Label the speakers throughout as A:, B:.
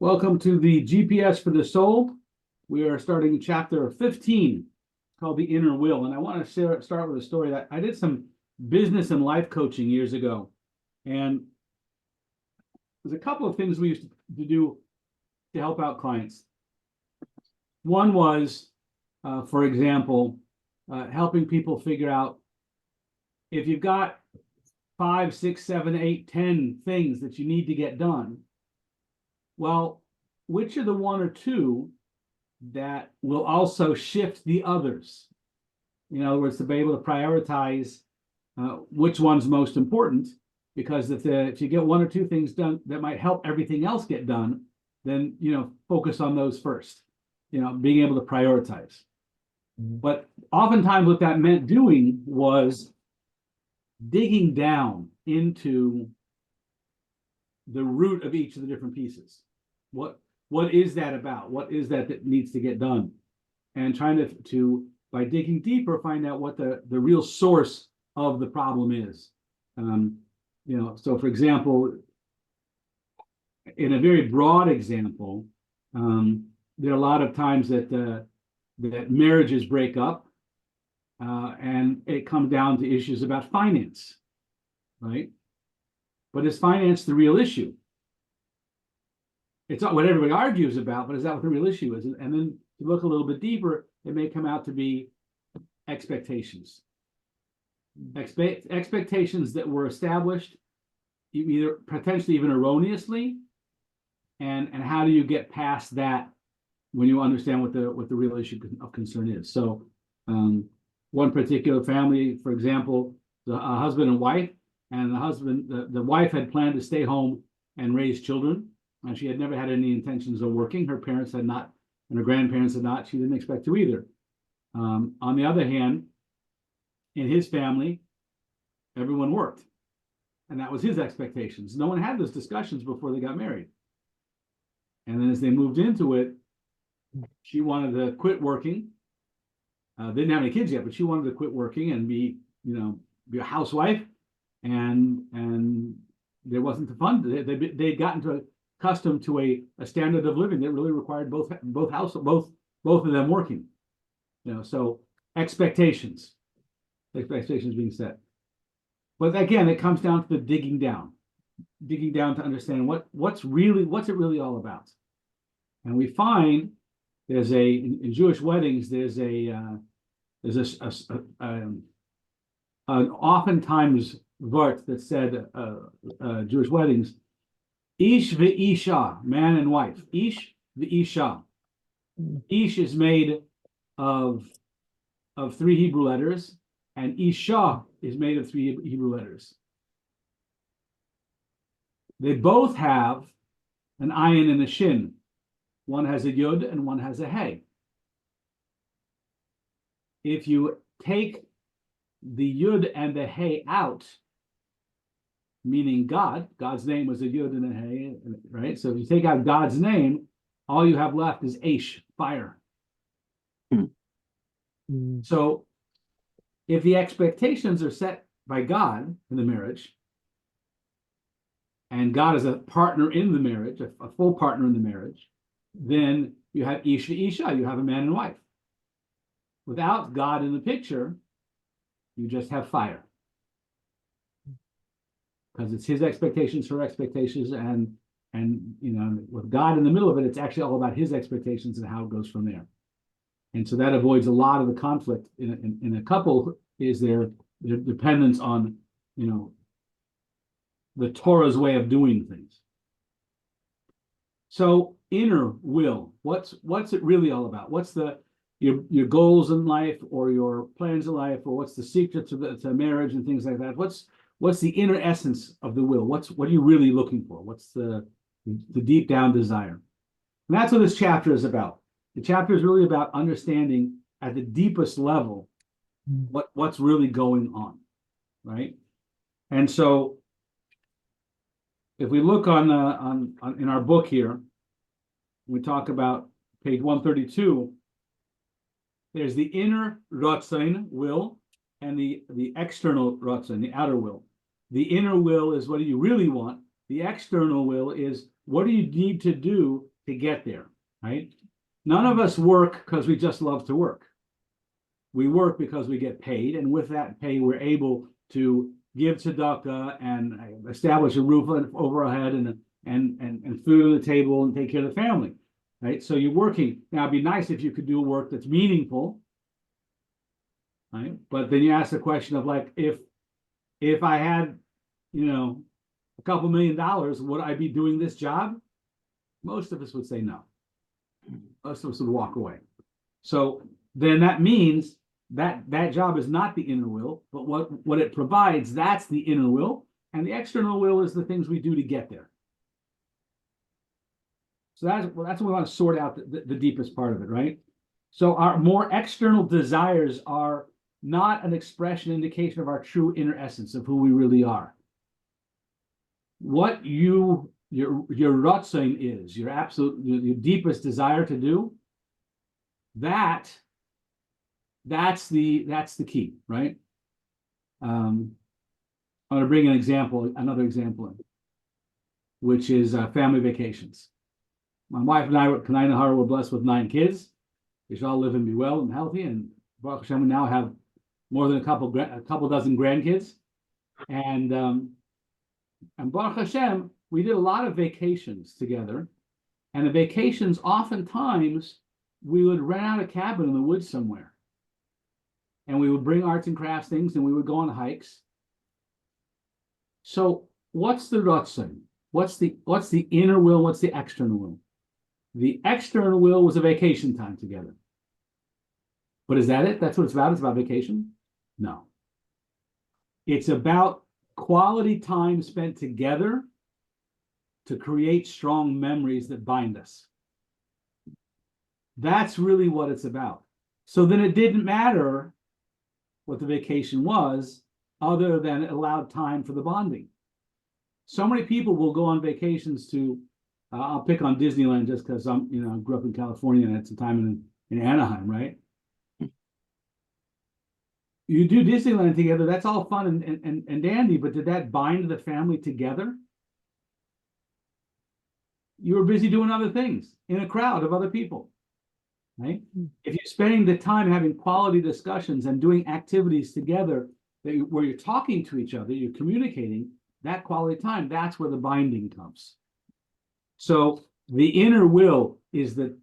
A: Welcome to the GPS for the Soul. We are starting chapter 15 called The Inner Will. And I want to start with a story that I did some business and life coaching years ago. And there's a couple of things we used to do to help out clients. One was, for example, helping people figure out if you've got 5, 6, 7, 8, 10 things that you need to get done. Well, which are the one or two that will also shift the others? In other words, to be able to prioritize which one's most important, because if you get one or two things done that might help everything else get done, then focus on those first. Being able to prioritize. But oftentimes, what that meant doing was digging down into the root of each of the different pieces. What is that about? What is that needs to get done? And trying to by digging deeper, find out what the real source of the problem is. So for example, in a very broad example, there are a lot of times that marriages break up, and it comes down to issues about finance, right? But is finance the real issue? It's not what everybody argues about, but is that what the real issue is? And then to look a little bit deeper, it may come out to be expectations. Expectations that were established, either potentially even erroneously, and how do you get past that when you understand what the real issue of concern is? So one particular family, for example, a husband and wife, and the wife had planned to stay home and raise children. And she had never had any intentions of working. Her parents had not, and her grandparents had not. She didn't expect to either. On the other hand, in his family, everyone worked. And that was his expectations. No one had those discussions before they got married. And then as they moved into it, she wanted to quit working. Didn't have any kids yet, but she wanted to quit working and be a housewife. And there wasn't the fun. They'd gotten accustomed to a standard of living that really required both of them working. So expectations being set. But again, it comes down to the digging down to understand what's it really all about. And we find in Jewish weddings there's an oftentimes vart that said Jewish weddings. Ish ve'isha, man and wife. Ish ve'isha. Ish is made of 3 Hebrew letters, and Isha is made of 3 Hebrew letters. They both have an ayin and a shin. One has a yud and one has a hey. If you take the yud and the hey out, meaning God's name was a yud and a hey, right? So if you take out God's name, all you have left is Aish, fire. So if the expectations are set by God in the marriage, and God is a partner in the marriage, a full partner in the marriage, then you have Ish Isha, you have a man and wife. Without God in the picture, you just have fire. Because it's his expectations, her expectations, and with God in the middle of it, it's actually all about his expectations and how it goes from there. And so that avoids a lot of the conflict in a couple. Is their dependence on the Torah's way of doing things. So inner will, what's it really all about? What's your goals in life, or your plans in life, or what's the secret to marriage and things like that? What's the inner essence of the will? What are you really looking for? What's the deep down desire? And that's what this chapter is about. The chapter is really about understanding at the deepest level what's really going on, right? And so, if we look on in our book here, we talk about page 132. There's the inner ratzon, will, and the external ratzon, the outer will. The inner will is what do you really want, The external will is what do you need to do to get there, right? None of us work because we just love to work. We work because we get paid, and with that pay, we're able to give tzedakah and establish a roof over our head and food on the table and take care of the family, right? So you're working. Now, it'd be nice if you could do work that's meaningful, right? But then you ask the question of like, if I had, a couple $1 million, would I be doing this job? Most of us would say no. Most of us would walk away. So then that means that job is not the inner will, but what it provides, that's the inner will. And the external will is the things we do to get there. So that's what we want to sort out the deepest part of it, right? So our more external desires are not an expression, indication of our true inner essence of who we really are. What your ratzon is, your deepest desire to do, that's the key, right? I'm going to bring another example in, which is family vacations. My wife and I were blessed with 9 kids. They should all live and be well and healthy. And Baruch Hashem, we now have more than a couple dozen grandkids. And Baruch Hashem, we did a lot of vacations together. And the vacations, oftentimes, we would rent out a cabin in the woods somewhere. And we would bring arts and crafts things, and we would go on hikes. So what's the ratzon? What's the inner will? What's the external will? The external will was a vacation time together. But is that it? That's what it's about? It's about vacation? No. It's about quality time spent together to create strong memories that bind us. That's really what it's about. So then it didn't matter what the vacation was, other than it allowed time for the bonding. So many people will go on vacations to, I'll pick on Disneyland just because I grew up in California and had some time in Anaheim, right? You do Disneyland together, that's all fun and dandy, but did that bind the family together? You were busy doing other things in a crowd of other people, right? If you're spending the time having quality discussions and doing activities together where you're talking to each other, you're communicating, that quality time, that's where the binding comes. So the inner will is the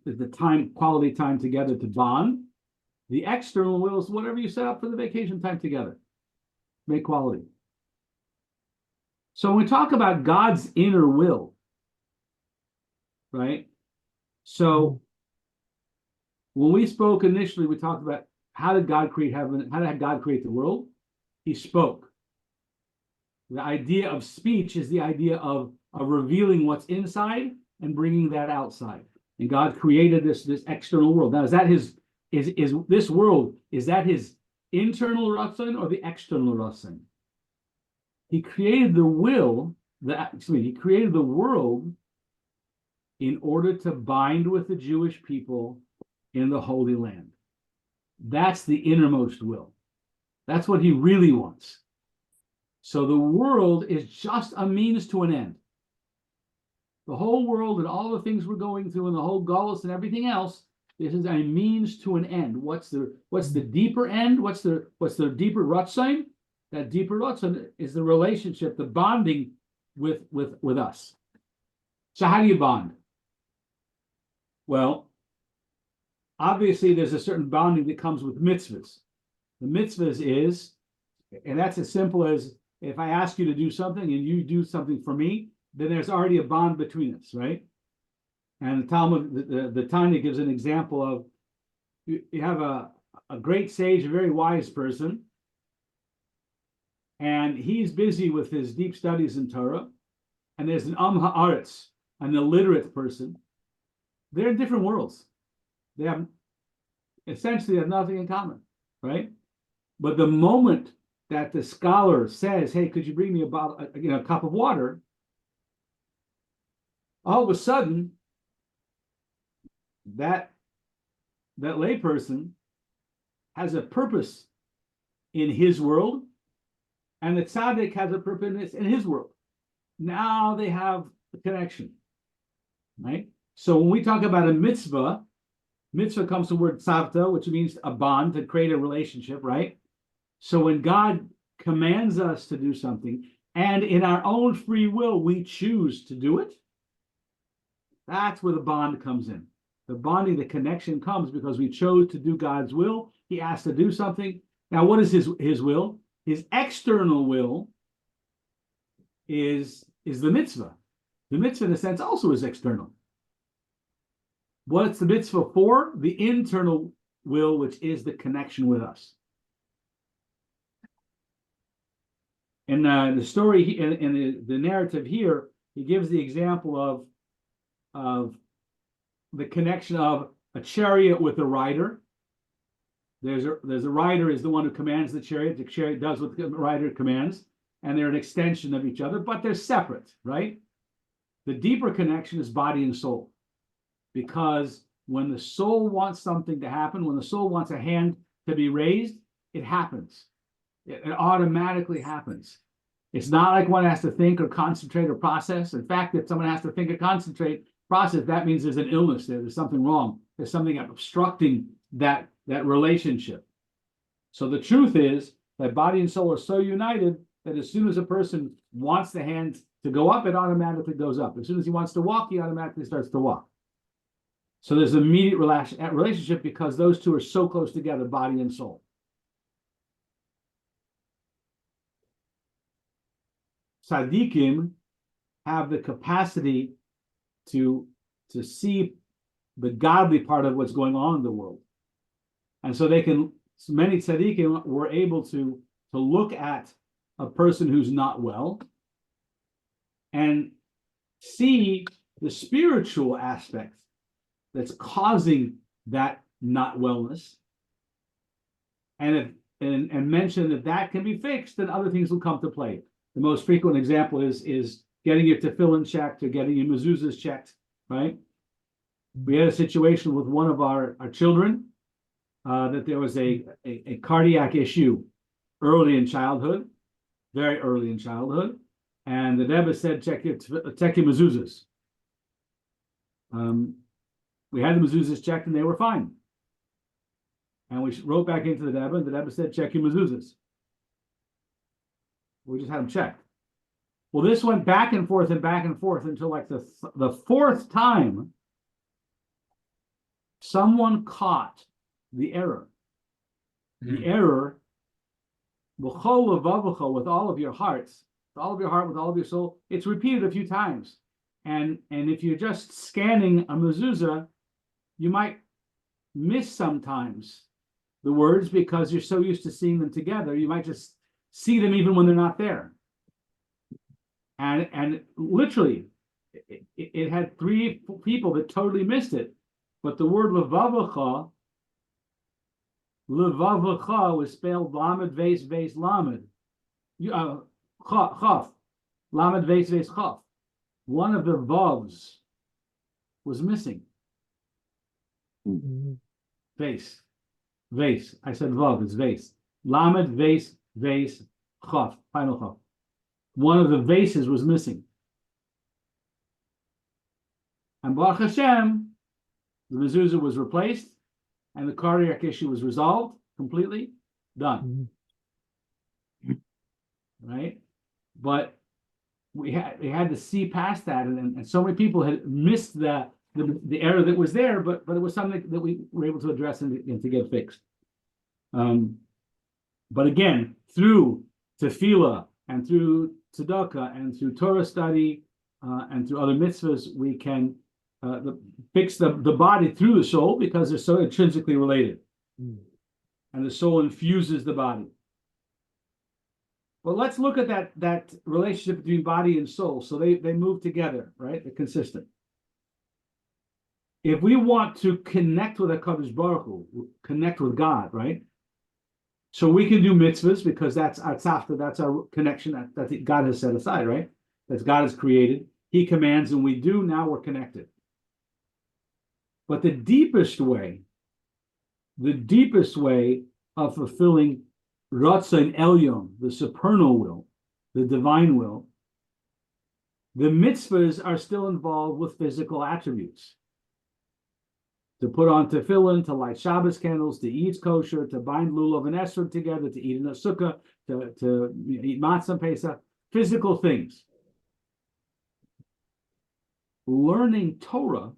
A: quality time together to bond. The external will is whatever you set up for the vacation time together. Make quality. So when we talk about God's inner will, right? So when we spoke initially, we talked about how did God create heaven? How did God create the world? He spoke. The idea of speech is the idea of revealing what's inside and bringing that outside. And God created this external world. Now, is that this world, is that his internal ratzon or the external ratzon? He created the world in order to bind with the Jewish people in the Holy Land. That's the innermost will. That's what he really wants. So the world is just a means to an end. The whole world and all the things we're going through and the whole galus and everything else, this is a means to an end. What's the deeper end? What's the deeper ratzon? That deeper ratzon is the relationship, the bonding with us. So how do you bond? Well, obviously there's a certain bonding that comes with mitzvos. The mitzvahs is, and that's as simple as if I ask you to do something and you do something for me, then there's already a bond between us, right? And the Talmud, the Tanya gives an example of you have a great sage, a very wise person, and he's busy with his deep studies in Torah, and there's an haaretz, an illiterate person. They're in different worlds. They have essentially nothing in common, right? But the moment that the scholar says, "Hey, could you bring me a cup of water?" all of a sudden, that layperson has a purpose in his world, and the tzaddik has a purpose in his world. now they have a connection, right? So when we talk about a mitzvah, mitzvah comes from the word tzavta, which means a bond, to create a relationship, right? So when God commands us to do something, and in our own free will, we choose to do it, that's where the bond comes in. The bonding, the connection comes because we chose to do God's will. He asked to do something. Now, what is his will? His external will is the mitzvah. The mitzvah, in a sense, also is external. What's the mitzvah for? The internal will, which is the connection with us. In the story, in the narrative here, he gives the example of the connection of a chariot with a rider. There's a rider is the one who commands the chariot. The chariot does what the rider commands, and they're an extension of each other, but they're separate, right? The deeper connection is body and soul, because when the soul wants something to happen, when the soul wants a hand to be raised, it happens. It automatically happens. It's not like one has to think or concentrate or process. In fact, if someone has to think or concentrate, process, that means there's an illness there. There's something wrong. There's something obstructing that relationship. So the truth is that body and soul are so united that as soon as a person wants the hand to go up, it automatically goes up. As soon as he wants to walk, he automatically starts to walk. So there's an immediate relationship because those two are so close together, body and soul. Tzaddikim have the capacity to see the godly part of what's going on in the world. And so many tzaddikim were able to look at a person who's not well and see the spiritual aspect that's causing that not wellness, and mention that can be fixed, then other things will come to play. The most frequent example is getting your tefillin checked or getting your mezuzahs checked, right? We had a situation with one of our children that there was a cardiac issue early in childhood, very early in childhood, and the Rebbe said, check your mezuzahs. We had the mezuzahs checked and they were fine. And we wrote back into the Rebbe, and the Rebbe said, check your mezuzahs. We just had them checked. Well, this went back and forth until like the fourth time someone caught the error. The error, with all of your hearts, with all of your heart, with all of your soul. It's repeated a few times. And if you're just scanning a mezuzah, you might miss sometimes the words because you're so used to seeing them together. You might just see them even when they're not there. And literally, it had three people that totally missed it. But the word levavacha was spelled lamed ves lamed. Chaf. Lamed ves chaf. One of the vavs was missing. Vase. I said vav, it's vase. Lamed ves chaf. Final chaf. One of the vases was missing. And Baruch Hashem, the mezuzah was replaced, and the cardiac issue was resolved completely. Done. Right? But we had to see past that, and so many people had missed the error that was there, but it was something that we were able to address and to get fixed. But again, through tefillah and through tzedakah and through Torah study and through other mitzvahs, we can fix the body through the soul because they're so intrinsically related. And the soul infuses the body. But let's look at that relationship between body and soul. So they move together, right? They're consistent. If we want to connect with HaKadosh Baruch Hu, connect with God, right? So we can do mitzvahs because that's our tzafta, that's our connection that God has set aside, right? That God has created. He commands and we do, now we're connected. But the deepest way of fulfilling Ratzon Elyon, the supernal will, the divine will, The mitzvahs are still involved with physical attributes. To put on tefillin, to light Shabbos candles, to eat kosher, to bind lulav and esrog together, to eat in a sukkah, to eat matzah Pesach, physical things. Learning Torah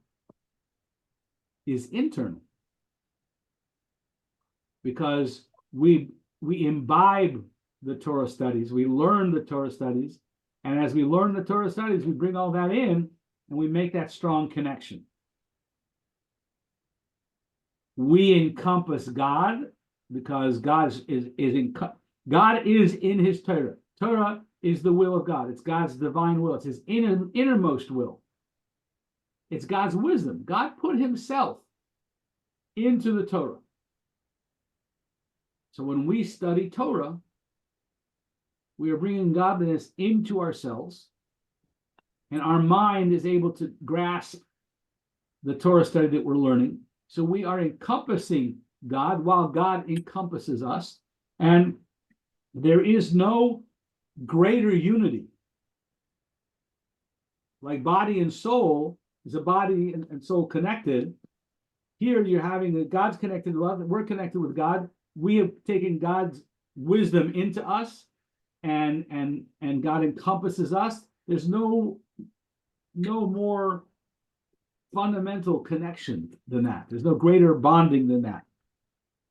A: is internal because we imbibe the Torah studies, we learn the Torah studies, and as we learn the Torah studies, we bring all that in and we make that strong connection. We encompass God because God is in His Torah. Torah is the will of God. It's God's divine will. It's His innermost will. It's God's wisdom. God put Himself into the Torah. So when we study Torah, we are bringing godliness into ourselves, and our mind is able to grasp the Torah study that we're learning. So we are encompassing God while God encompasses us, and there is no greater unity. Like body and soul is a body and soul connected. Here you're having that God's connected to us, we're connected with God. We have taken God's wisdom into us, and God encompasses us. There's no more fundamental connection than that. There's no greater bonding than that.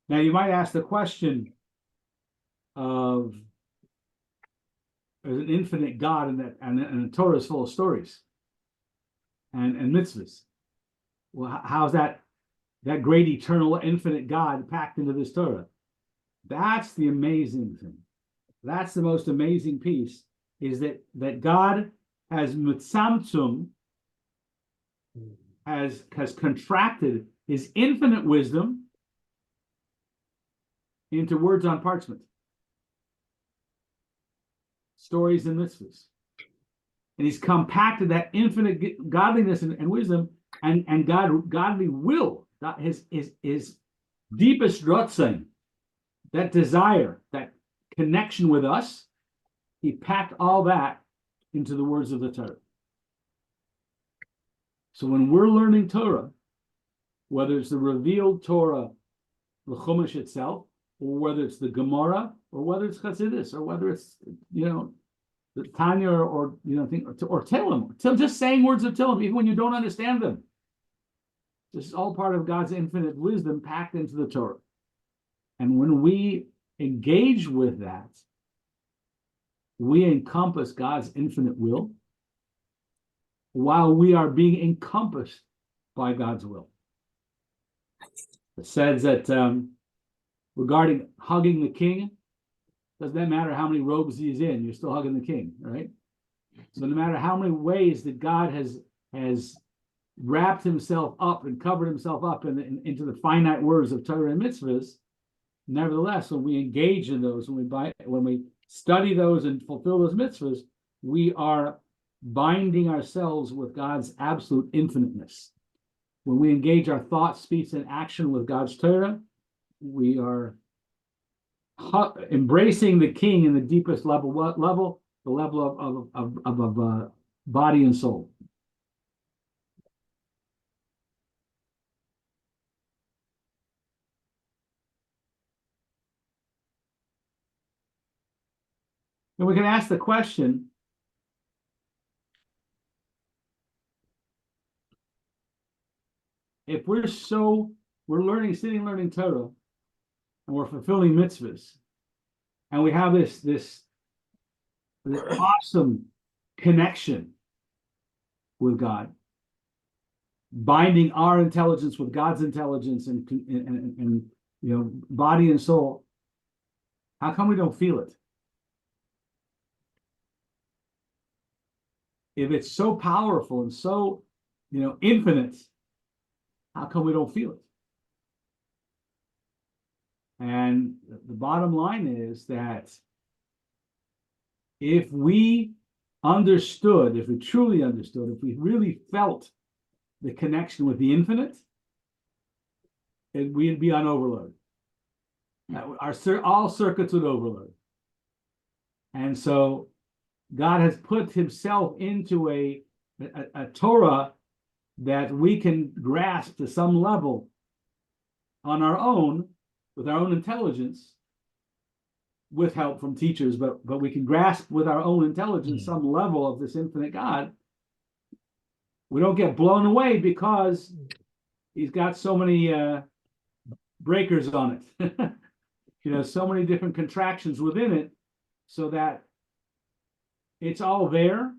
A: Now you might ask the question of, there's an infinite God, and the Torah is full of stories and mitzvahs. Well, how's that great eternal infinite God packed into this Torah? That's the amazing thing. That's the most amazing piece, is that God has mitzamtzum, has contracted His infinite wisdom into words on parchment, stories and mitzvahs. And He's compacted that infinite godliness and wisdom and godly will, his deepest rotzon, that desire, that connection with us. He packed all that into the words of the Torah. So when we're learning Torah, whether it's the revealed Torah, the Chumash itself, or whether it's the Gemara, or whether it's Chassidus, or whether it's the Tanya, or Tehillim, just saying words of Tehillim, even when you don't understand them. This is all part of God's infinite wisdom packed into the Torah. And when we engage with that, we encompass God's infinite will while we are being encompassed by God's will. It says that regarding hugging the king, doesn't matter how many robes he's in, you're still hugging the king, right? So no matter how many ways that God has wrapped Himself up and covered Himself up into the finite words of Torah and mitzvahs, nevertheless, when we engage in those, when we study those and fulfill those mitzvahs, we are binding ourselves with God's absolute infiniteness. When we engage our thought, speech, and action with God's Torah, we are embracing the King in the deepest level. What level? The level of body and soul. And we can ask the question, if we're learning Torah, and we're fulfilling mitzvahs, and we have this awesome connection with God, binding our intelligence with God's intelligence and body and soul, how come we don't feel it? If it's so powerful and so infinite, how come we don't feel it? And the bottom line is that if we truly understood, if we really felt the connection with the infinite, we'd be on overload. All circuits would overload. And so God has put himself into a Torah that we can grasp to some level on our own, with our own intelligence, with help from teachers, but we can grasp with our own intelligence some level of this infinite God. We don't get blown away because he's got so many breakers on it. So many different contractions within it, so that it's all there,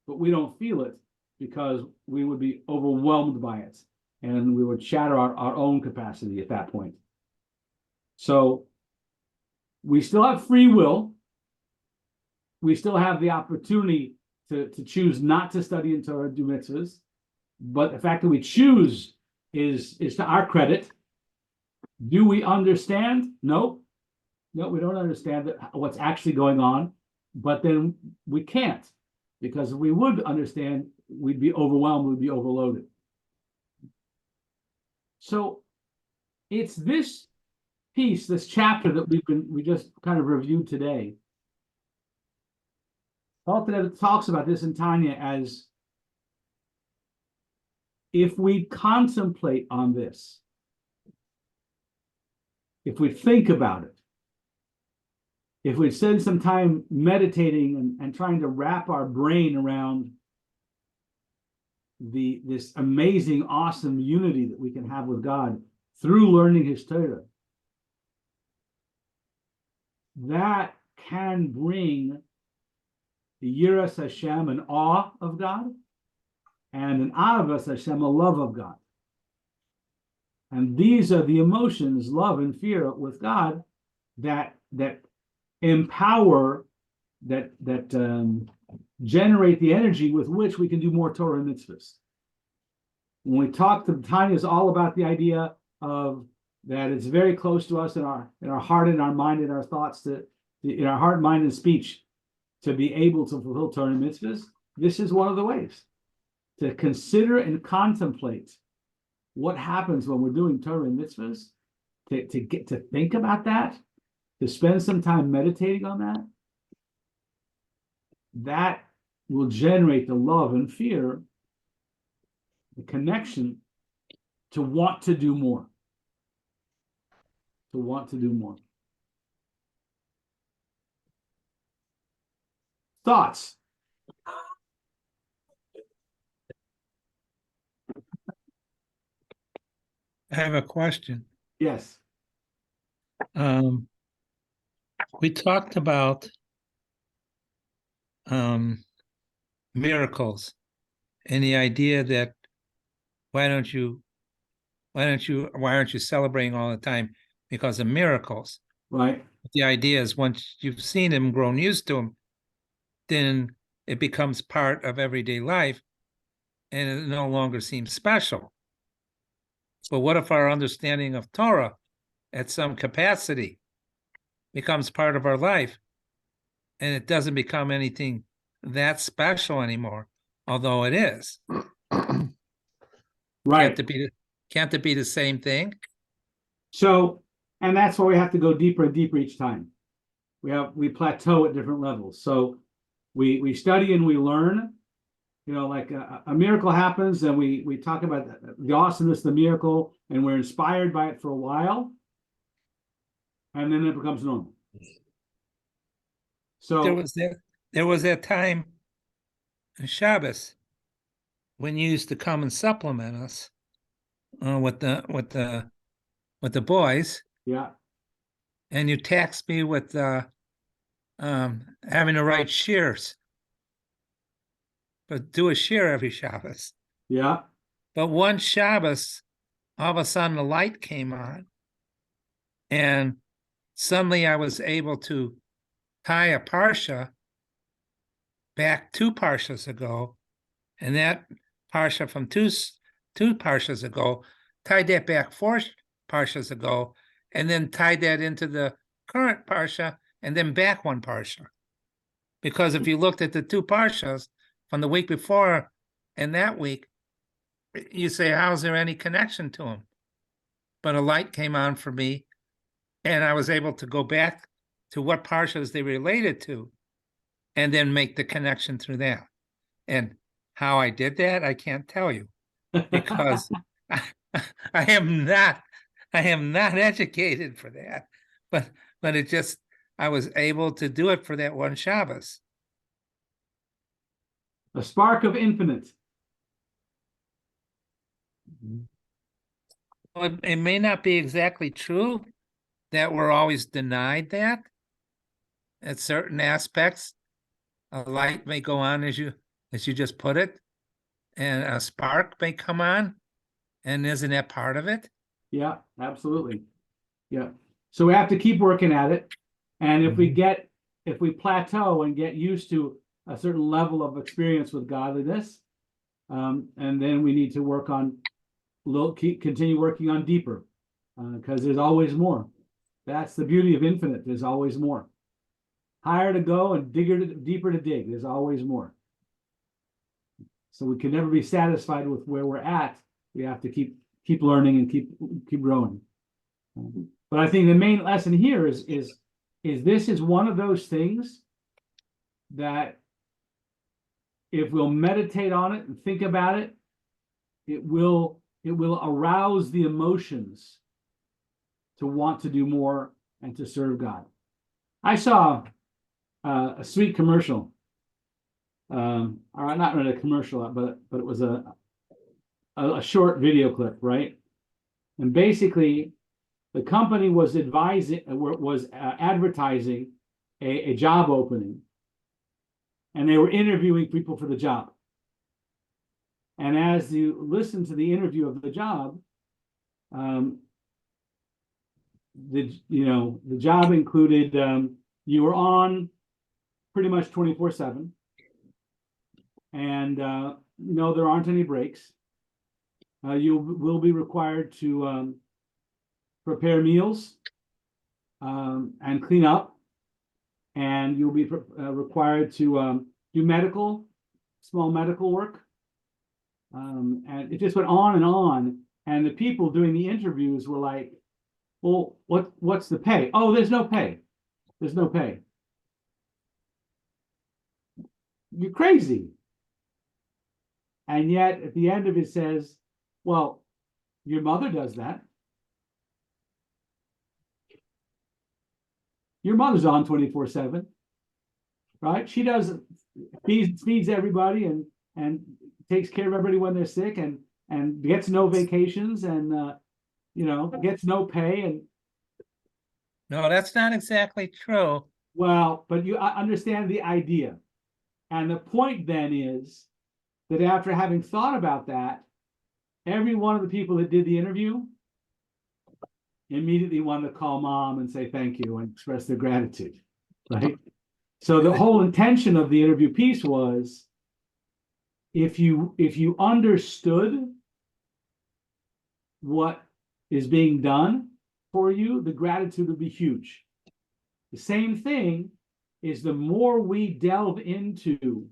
A: but we don't feel it because we would be overwhelmed by it, and we would shatter our own capacity at that point. So we still have free will. We still have the opportunity to choose not to study in Torah, do mitzvahs. But the fact that we choose is to our credit. Do we understand? No, we don't understand what's actually going on. But then we can't, because if we would understand, we'd be overwhelmed, we'd be overloaded. So it's this piece, this chapter that we just kind of reviewed today. It talks about this in Tanya as, if we contemplate on this, if we think about it, if we spend some time meditating and trying to wrap our brain around this amazing, awesome unity that we can have with God through learning his Torah, that can bring the Yiras Hashem, an awe of God, and an Avas Hashem, a love of God. And these are the emotions, love and fear with God, that empower, that generate the energy with which we can do more Torah and mitzvahs. When we talk to Tanya, is all about the idea of that it's very close to us in our heart and our mind and our thoughts, in our heart, mind, and speech, to be able to fulfill Torah and mitzvahs. This is one of the ways to consider and contemplate what happens when we're doing Torah and mitzvahs, to get to think about that, to spend some time meditating on that. That will generate the love and fear, the connection to want to do more. To want to do more. Thoughts?
B: I have a question.
A: Yes.
B: We talked about miracles and the idea that why aren't you celebrating all the time because of miracles?
A: Right.
B: But the idea is, once you've seen them, grown used to them, then it becomes part of everyday life and it no longer seems special. But what if our understanding of Torah at some capacity becomes part of our life and it doesn't become anything that special anymore, although it is?
A: Right.
B: Can't it be the same thing?
A: So, and that's why we have to go deeper and deeper each time. We plateau at different levels. So we study and we learn. Like a miracle happens, and we talk about the awesomeness of the miracle, and we're inspired by it for a while, and then it becomes normal. So
B: there was that time in Shabbos when you used to come and supplement us with the boys.
A: Yeah.
B: And you taxed me with having to write shirs, but do a shir every Shabbos.
A: Yeah.
B: But one Shabbos, all of a sudden the light came on, and suddenly I was able to tie a parsha back 2 parshas ago, and that parsha from two parshas ago tied that back 4 parshas ago, and then tied that into the current parsha, and then back 1 parsha. Because if you looked at the 2 parshas from the week before and that week, you say, how's there any connection to them? But a light came on for me, and I was able to go back to what parshas they related to. and then make the connection through that. And how I did that, I can't tell you, because I, I am not educated for that. But it just, I was able to do it for that one Shabbos.
A: A spark of infinite.
B: Well, it may not be exactly true that we're always denied that at certain aspects. A light may go on, as you just put it, and a spark may come on. And isn't that part of it?
A: Yeah, absolutely. Yeah. So we have to keep working at it. And if we plateau and get used to a certain level of experience with godliness, and then we need to work on continue working on deeper, because there's always more. That's the beauty of infinite. There's always more. Higher to go and deeper to dig. There's always more. So we can never be satisfied with where we're at. We have to keep learning and keep growing. But I think the main lesson here is this is one of those things that if we'll meditate on it and think about it, it will arouse the emotions to want to do more and to serve God. I saw a sweet commercial, or not really a commercial, but it was a short video clip, right? And basically, the company was advertising a job opening, and they were interviewing people for the job. And as you listen to the interview of the job, the job included you were on pretty much 24/7, and there aren't any breaks. You will be required to prepare meals and clean up, and you'll be required to do small medical work, and it just went on and on. And the people doing the interviews were like, "Well, what's the pay? Oh, there's no pay. There's no pay. You're crazy." And yet, at the end of it says, "Well, your mother does that. Your mother's on 24/7, right? She feeds everybody and takes care of everybody when they're sick and gets no vacations and gets no pay." And
B: no, that's not exactly true.
A: Well, but you understand the idea. And the point then is that after having thought about that, every one of the people that did the interview immediately wanted to call mom and say thank you and express their gratitude, right? So the whole intention of the interview piece was, if you understood what is being done for you, the gratitude would be huge. The same thing is, the more we delve into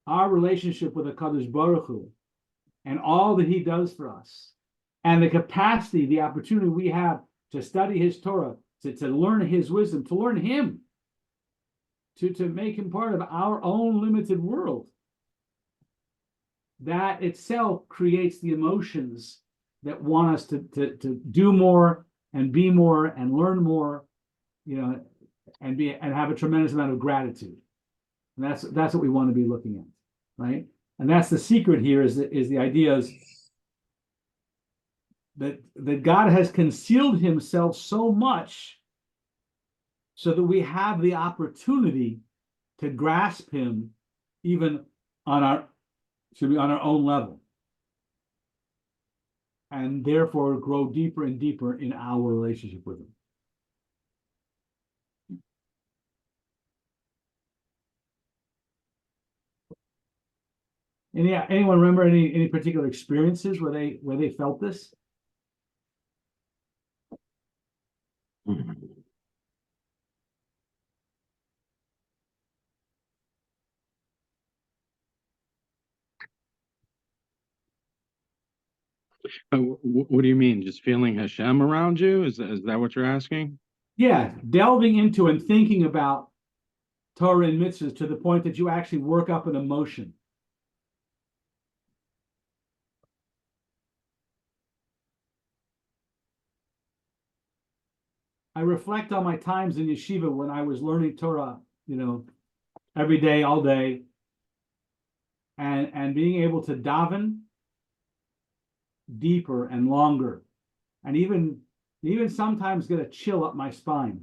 A: our relationship with HaKadosh Baruch Hu and all that he does for us, and the capacity, the opportunity we have to study his Torah, to learn his wisdom, to learn him, to make him part of our own limited world, that itself creates the emotions that want us to do more and be more and learn more, and have a tremendous amount of gratitude. And that's what we want to be looking at, right? And that's the secret here, is the idea is that God has concealed himself so much so that we have the opportunity to grasp him even on our own level, and therefore grow deeper and deeper in our relationship with him. And yeah, anyone remember any particular experiences where they felt this?
C: What do you mean? Just feeling Hashem around you? Is that what you're asking?
A: Yeah, delving into and thinking about Torah and mitzvahs to the point that you actually work up an emotion. I reflect on my times in yeshiva when I was learning Torah, every day, all day, and being able to daven deeper and longer, and even sometimes get a chill up my spine,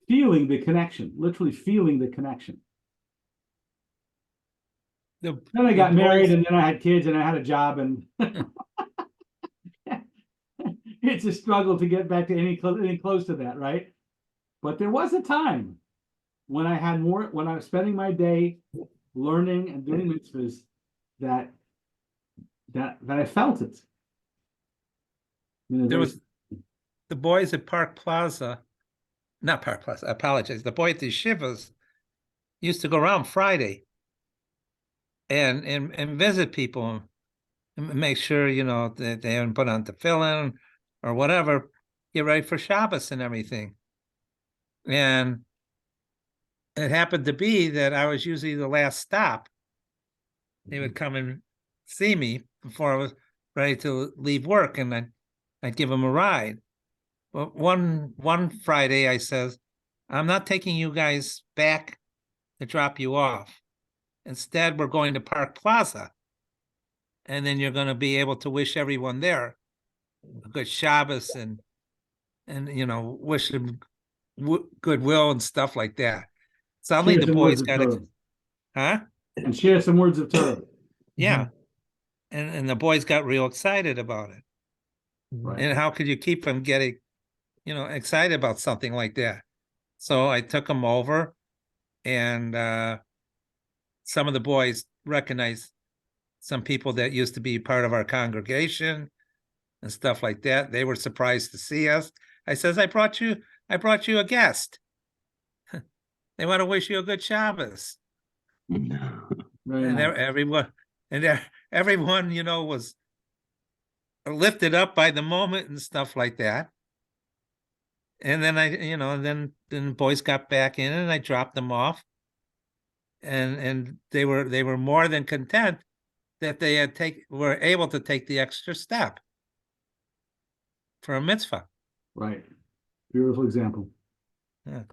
A: feeling the connection, literally feeling the connection. Then I got married, and then I had kids, and I had a job, and it's a struggle to get back to any close to that, right? But there was a time when I was spending my day learning and doing mitzvahs that I felt it.
B: There was the boys at Park Plaza, not Park Plaza, I apologize. The boys at the yeshivas used to go around Friday and visit people and make sure, that they haven't put on tefillin or whatever, get ready for Shabbos and everything. And it happened to be that I was usually the last stop. They would come and see me before I was ready to leave work, and I'd give them a ride. But one Friday I says, I'm not taking you guys back to drop you off. Instead, we're going to Park Plaza. And then you're going to be able to wish everyone there a good Shabbos and wish them goodwill and stuff like that. Suddenly the boys got it. Huh?
A: And share some words of Torah.
B: Yeah. And the boys got real excited about it.
A: Right.
B: And how could you keep them getting, excited about something like that? So I took them over, and some of the boys recognized some people that used to be part of our congregation and stuff like that. They were surprised to see us. I says, I brought you a guest. They want to wish you a good Shabbos.
A: Very
B: And
A: nice.
B: everyone, was lifted up by the moment and stuff like that. And then then the boys got back in, and I dropped them off. And they were more than content that they were able to take the extra step for a mitzvah.
A: Right. Beautiful example.
B: Yeah.